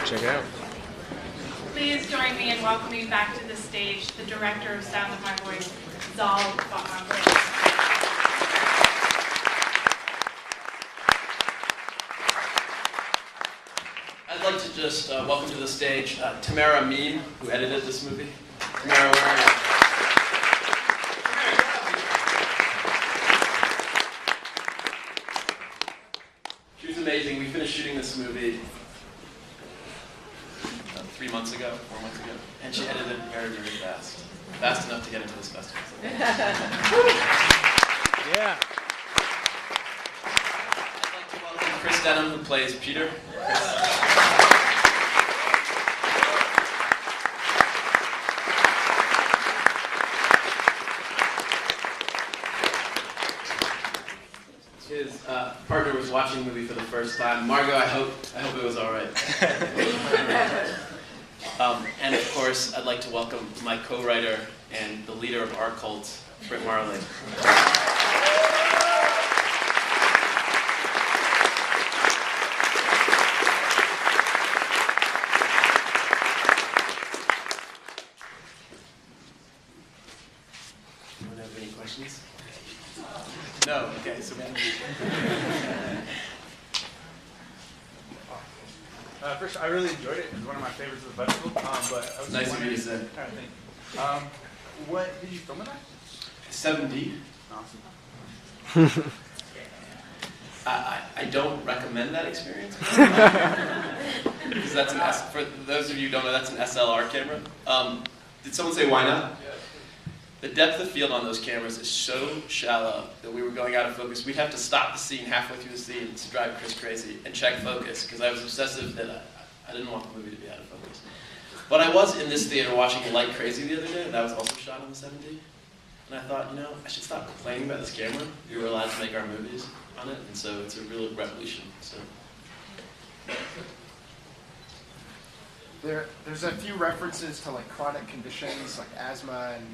Check it out. Please join me in welcoming back to the stage the director of Sound of My Voice, Zal Batmanglij. I'd like to just welcome to the stage Tamara Meme, who edited this movie. Tamara, where are you? She was amazing. We finished shooting this movie 3 months ago, 4 months ago, and she edited very, very fast. Fast enough to get into this festival. Yeah. I'd like to welcome Chris Denham, who plays Peter. His partner was watching the movie for the first time. Margot, I hope it was all right. And of course, I'd like to welcome my co-writer and the leader of our cult, Britt Marley. Anyone have any questions? No? Okay, so First, I really enjoyed it. It was one of my favorites of the festival. But I was nice of you to say. What did you film it at? 7D. Awesome. I don't recommend that experience. Because that's for those of you who don't know, that's an SLR camera. Did someone say why not? The depth of field on those cameras is so shallow that we were going out of focus. We'd have to stop the scene halfway through the scene to drive Chris crazy and check focus because I was obsessive that I didn't want the movie to be out of focus. But I was in this theater watching Like Crazy the other day, and that was also shot on the 7D. And I thought, I should stop complaining about this camera. We were allowed to make our movies on it, and so it's a real revolution. So. There's a few references to like chronic conditions like asthma and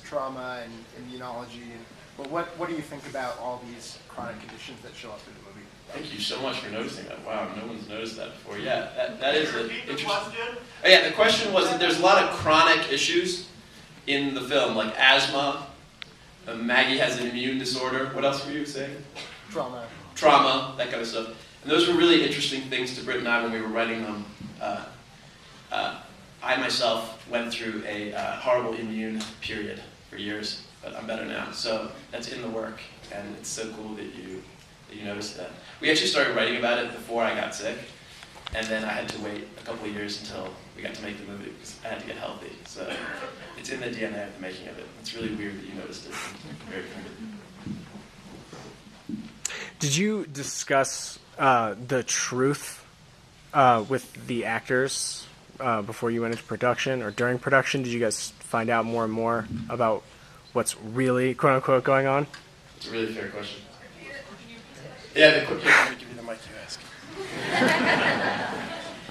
trauma and immunology. But what do you think about all these chronic conditions that show up in the movie? Thank you so much for noticing that. Wow, no one's noticed that before. Yeah, that is an interesting. Oh, yeah, the question was that there's a lot of chronic issues in the film, like asthma. Maggie has an immune disorder. What else were you saying? Trauma, that kind of stuff. And those were really interesting things to Britt and I when we were writing them. I myself went through a horrible immune period for years, but I'm better now. So that's in the work, and it's so cool that you noticed that. We actually started writing about it before I got sick, and then I had to wait a couple of years until we got to make the movie because I had to get healthy. So it's in the DNA of the making of it. It's really weird that you noticed it. Very good. Did you discuss the truth with the actors before you went into production or during production? Did you guys find out more and more about what's really, quote unquote, going on? It's a really fair question. Yeah, let me give you the mic you ask.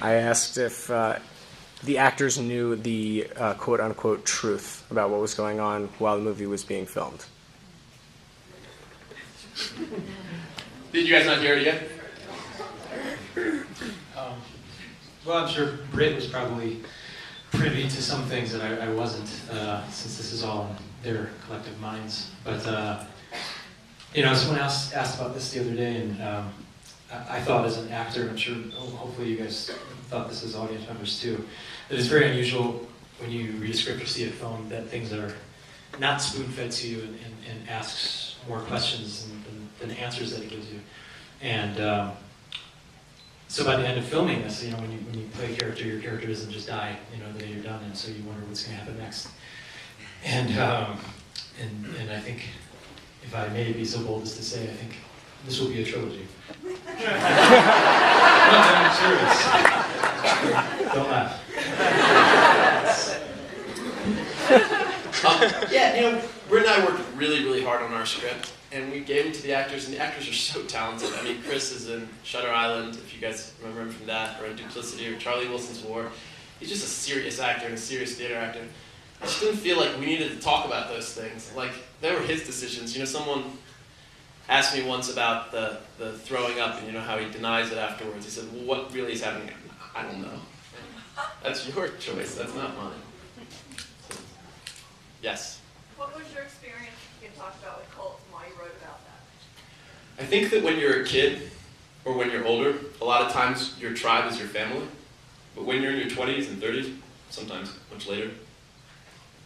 I asked if the actors knew the quote unquote truth about what was going on while the movie was being filmed. Did you guys not hear it again? Well, I'm sure Britt was probably privy to some things that I wasn't, since this is all in their collective minds. But, someone else asked about this the other day, and I thought as an actor, and I'm sure hopefully you guys thought this as audience members too, that it's very unusual when you read a script or see a film that things are not spoon-fed to you and asks more questions than answers that it gives you. And so by the end of filming this, when you play a character, your character doesn't just die, the day you're done, and so you wonder what's going to happen next. And I think, if I may be so bold as to say, I think this will be a trilogy. No, I'm serious. Don't laugh. Britt and I worked really, really hard on our script, and we gave it to the actors, and the actors are so talented. I mean, Chris is in Shutter Island, if you guys remember him from that, or in Duplicity, or Charlie Wilson's War. He's just a serious actor and a serious theater actor. I just didn't feel like we needed to talk about those things. Like, they were his decisions. Someone asked me once about the throwing up and how he denies it afterwards. He said, well, what really is happening? I don't know. That's your choice. That's not mine. So, yes. What was your experience, you can talk about with cults and why you wrote about that? I think that when you're a kid or when you're older, a lot of times your tribe is your family. But when you're in your 20s and 30s, sometimes much later,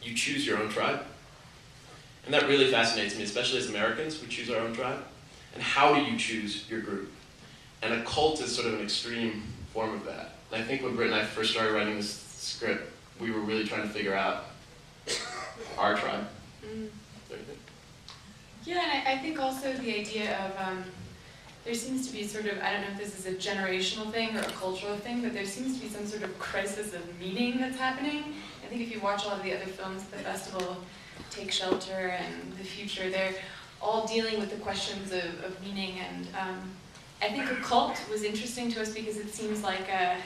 you choose your own tribe. And that really fascinates me, especially as Americans, we choose our own tribe. And how do you choose your group? And a cult is sort of an extreme form of that. And I think when Britt and I first started writing this script, we were really trying to figure out our tribe. Yeah, and I think also the idea of, there seems to be sort of, I don't know if this is a generational thing or a cultural thing, but there seems to be some sort of crisis of meaning that's happening. I think if you watch a lot of the other films at the festival, Take Shelter and The Future, they're all dealing with the questions of meaning. And I think a cult was interesting to us because it seems like an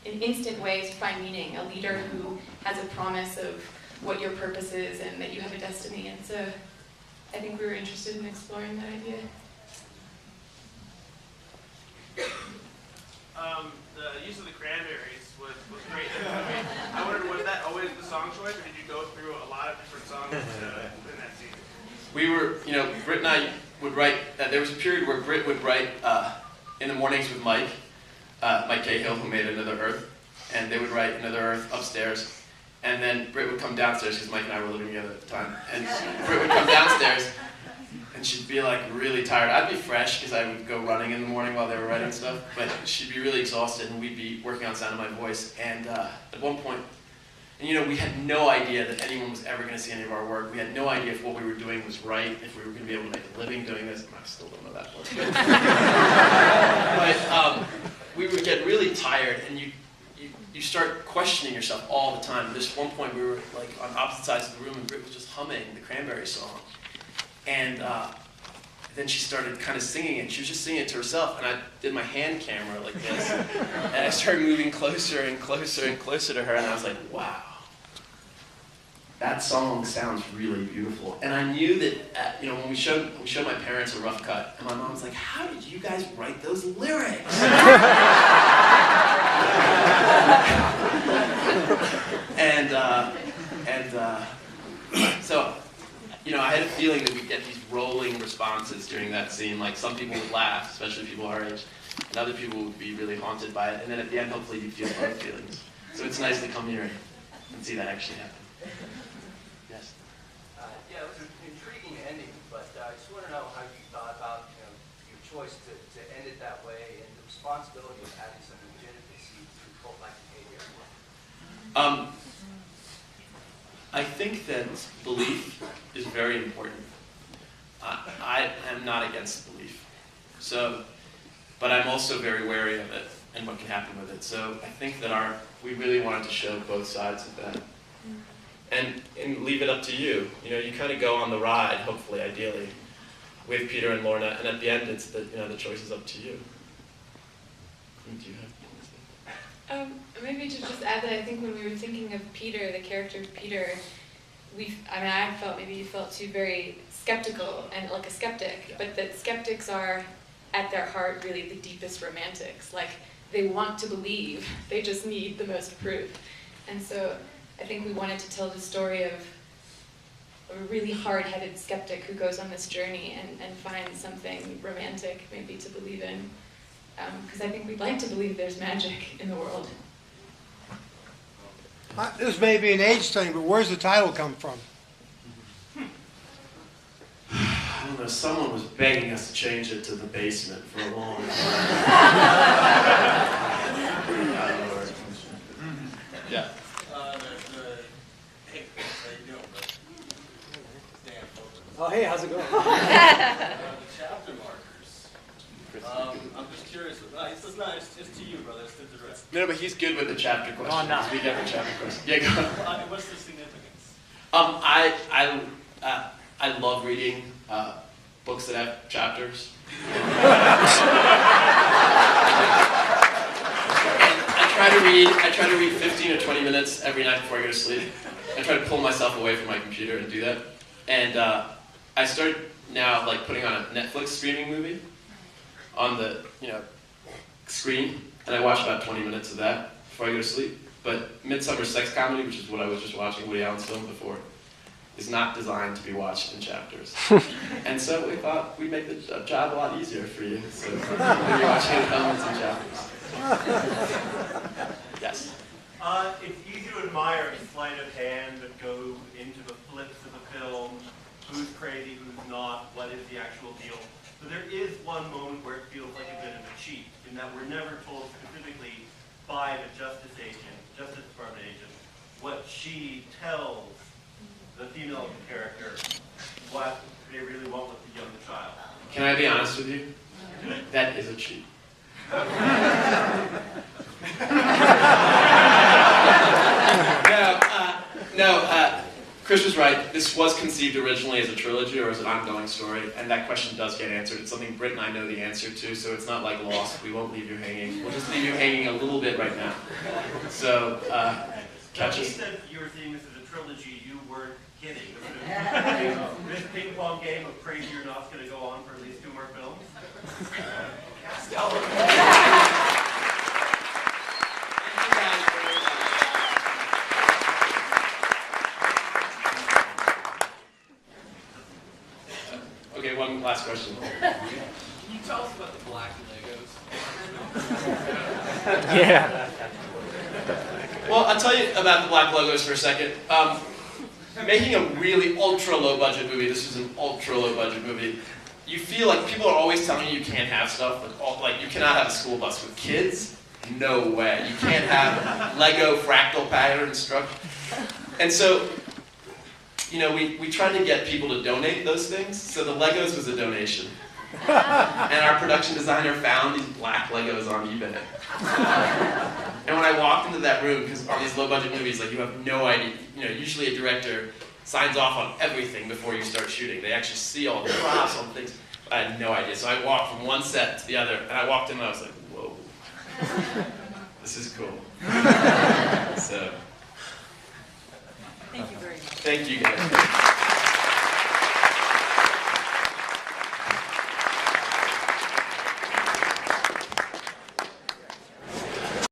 instant way to find meaning, a leader who has a promise of what your purpose is and that you have a destiny. And so I think we were interested in exploring that idea. The use of the cranberries was great. I wondered, was that always the song choice, or did you go through a lot of different songs in that scene? We were, Britt and I would write, there was a period where Britt would write in the mornings with Mike Cahill, who made Another Earth, and they would write Another Earth upstairs, and then Britt would come downstairs, because Mike and I were living together at the time, and Britt would come downstairs, and she'd be like really tired. I'd be fresh, because I would go running in the morning while they were writing stuff, but she'd be really exhausted, and we'd be working on Sound of My Voice, and at one point, and we had no idea that anyone was ever going to see any of our work. We had no idea if what we were doing was right, if we were going to be able to make a living doing this. I still don't know that part. But we would get really tired, and you start questioning yourself all the time. There's one point we were like on opposite sides of the room, and Britt was just humming the Cranberry song. And then she started kind of singing it. She was just singing it to herself, and I did my hand camera like this. And I started moving closer and closer and closer to her, and I was like, wow. That song sounds really beautiful. And I knew that, when we showed my parents a rough cut, and my mom was like, how did you guys write those lyrics? So, I had a feeling that we'd get these rolling responses during that scene. Like, some people would laugh, especially people our age, and other people would be really haunted by it. And then at the end, hopefully, you'd feel both feelings. So it's nice to come here and see that actually happen. Yes? Yeah, it was an intriguing ending, but I just want to know how you thought about your choice to end it that way and the responsibility of adding some legitimacy to cult-like behavior. I think that belief is very important. I am not against belief, but I'm also very wary of it and what can happen with it. So I think that we really wanted to show both sides of that, and leave it up to you. You kind of go on the ride, hopefully, ideally, with Peter and Lorna, and at the end, it's the choice is up to you. Do you have? Maybe to just add that I think when we were thinking of Peter, the character of Peter, I felt maybe you felt too very skeptical and like a skeptic, but that skeptics are at their heart really the deepest romantics. Like they want to believe, they just need the most proof. And so I think we wanted to tell the story of a really hard-headed skeptic who goes on this journey and finds something romantic maybe to believe in. Because I think we'd like to believe there's magic in the world. This may be an age thing, but where's the title come from? I don't know, someone was begging us to change it to The Basement for a long time. Yeah. Hey, Chris, how you doing, bro? Dan. Oh, hey, how's it going? The chapter markers. I'm just curious. It's just to you, brother. It's to direct. No, but he's good with the chapter question. Oh, no. We get the chapter question. Yeah, go on. What's the significance? I love reading books that have chapters. I try to read 15 or 20 minutes every night before I go to sleep. I try to pull myself away from my computer and do that. And I started now putting on a Netflix streaming movie on the screen, and I watch about 20 minutes of that before I go to sleep. But Midsummer Sex Comedy, which is what I was just watching, Woody Allen's film before, is not designed to be watched in chapters. And so we thought we'd make the job a lot easier for you. So you're watching elements in chapters. Yes? It's easy to admire the sleight of hand that go into the flips of the film, who's crazy, who's not, what is the actual deal. But there is one moment where it feels like a bit of a cheat, in that we're never told specifically by the Justice Department agent, what she tells the female character, what they really want with the young child. Can I be honest with you? That is a cheat. No, Chris was right. This was conceived originally as a trilogy or as an ongoing story, and that question does get answered. It's something Britt and I know the answer to, so it's not like Lost. We won't leave you hanging. We'll just leave you hanging a little bit right now. So, catch You us. said you were seeing this as a trilogy, you weren't kidding. This ping pong game of Crazy or Not's going to go on for at least 2 more films. Okay, one last question. Can you tell us about the black Legos? Yeah. Well, I'll tell you about the black logos for a second. Making a really ultra low budget movie, this is an ultra low budget movie, you feel like people are always telling you can't have stuff, like you cannot have a school bus with kids. No way. You can't have Lego fractal pattern structure. And so, you know, we tried to get people to donate those things, so the Legos was a donation. And our production designer found these black Legos on eBay. And when I walked into that room, because on these low-budget movies, like you have no idea, you know, usually a director signs off on everything before you start shooting. They actually see all the props, all the things. I had no idea. So I walked from one set to the other, and I walked in and I was like, whoa, this is cool. So, Thank you very much. thank you guys.